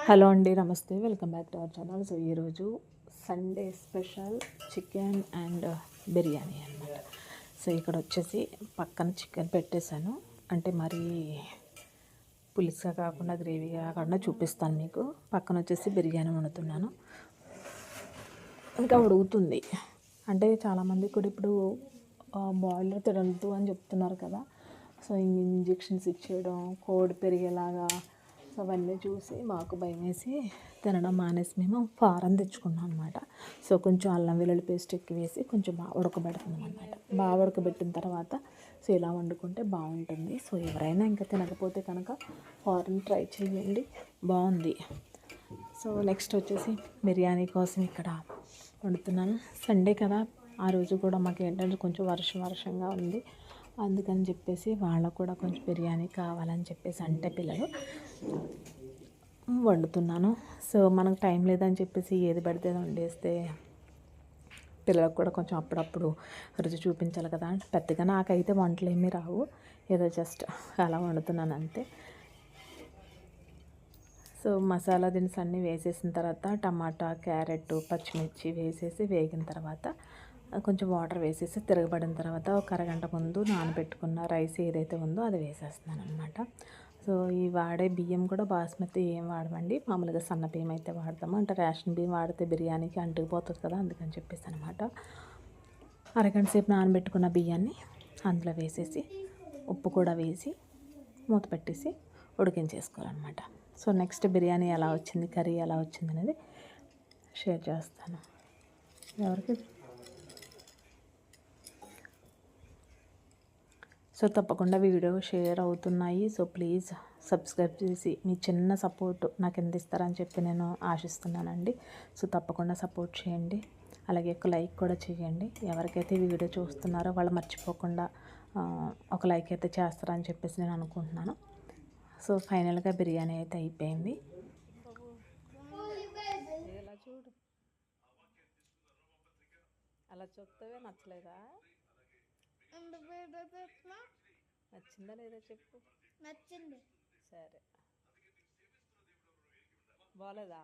Hello అండి, నమస్తే, welcome back to our channel. So ఈరోజు Sunday special chicken and biryani అనమాట. సో ఇక్కడ వచ్చేసి పక్కన చికెన్ పెట్టేశాను, అంటే మరీ పులుసుగా కాకుండా గ్రేవీగా కాకుండా చూపిస్తాను మీకు. పక్కన వచ్చేసి బిర్యానీ వండుతున్నాను, ఇంకా ఉడుకుతుంది. అంటే చాలామంది కూడా ఇప్పుడు బాయిలర్ తినద్దు అని చెప్తున్నారు కదా. సో ఇంజెక్షన్స్ ఇచ్చేయడం, కోడి పెరిగేలాగా, సో అవన్నీ చూసి మాకు భయం వేసి తినడం మానేసి మేము ఫారం తెచ్చుకున్నాం అనమాట. సో కొంచెం అల్లం వెల్లుల్లి పేస్ట్ ఎక్కువ వేసి కొంచెం బాగా ఉడకబెడుతున్నాం అనమాట. బాగా ఉడకబెట్టిన తర్వాత సో ఇలా వండుకుంటే బాగుంటుంది. సో ఎవరైనా ఇంకా తినకపోతే కనుక ఫారం ట్రై చేయండి, బాగుంది. సో నెక్స్ట్ వచ్చేసి బిర్యానీ కోసం ఇక్కడ వండుతున్నాను. సండే కదా, ఆ రోజు కూడా మాకు ఏంటంటే కొంచెం వర్షంగా ఉంది. అందుకని చెప్పేసి వాళ్ళకు కూడా కొంచెం బిర్యానీ కావాలని చెప్పేసి అంటే పిల్లలు వండుతున్నాను. సో మనకు టైం లేదని చెప్పేసి ఏది పడితే వండేస్తే పిల్లలకు కూడా కొంచెం అప్పుడప్పుడు రుచి చూపించాలి కదా. పెద్దగా నాకైతే వంటలు ఏమీ రావు, ఏదో జస్ట్ అలా వండుతున్నాను అంతే. సో మసాలా దినుసు అన్నీ వేసేసిన తర్వాత టమాటా, క్యారెట్, పచ్చిమిర్చి వేసేసి వేగిన తర్వాత కొంచెం వాటర్ వేసేసి తిరగబడిన తర్వాత ఒక అరగంట ముందు నానబెట్టుకున్న రైస్ ఏదైతే ఉందో అది వేసేస్తున్నాను అనమాట. సో ఈ వాడే బియ్యం కూడా బాస్మతి ఏం వాడమండి, మామూలుగా సన్న బియ్యం అయితే వాడతాము. అంటే రేషన్ బియ్యం వాడితే బిర్యానీకి అంటుకుపోతుంది కదా, అందుకని చెప్పేసి అనమాట. అరగంట సేపు నానబెట్టుకున్న బియ్యాన్ని అందులో వేసేసి ఉప్పు కూడా వేసి మూత పెట్టేసి ఉడికించేసుకోవాలన్నమాట. సో నెక్స్ట్ బిర్యానీ ఎలా వచ్చింది, కర్రీ ఎలా వచ్చింది అనేది షేర్ చేస్తాను. ఎవరికి సో తప్పకుండా వీడియో షేర్ అవుతున్నాయి. సో ప్లీజ్ సబ్స్క్రైబ్ చేసి మీ చిన్న సపోర్ట్ నాకు ఎంత ఇస్తారని చెప్పి నేను ఆశిస్తున్నానండి. సో తప్పకుండా సపోర్ట్ చేయండి, అలాగే ఒక లైక్ కూడా చేయండి. ఎవరికైతే ఈ వీడియో చూస్తున్నారో వాళ్ళు మర్చిపోకుండా ఒక లైక్ అయితే చేస్తారని చెప్పేసి నేను అనుకుంటున్నాను. సో ఫైనల్గా బిర్యానీ అయితే అయిపోయింది. చూడు, అలా చూస్తే నచ్చలేదా? నచ్చిందా లేదా చెప్పు. నచ్చింది. సరే, బాగాలేదా?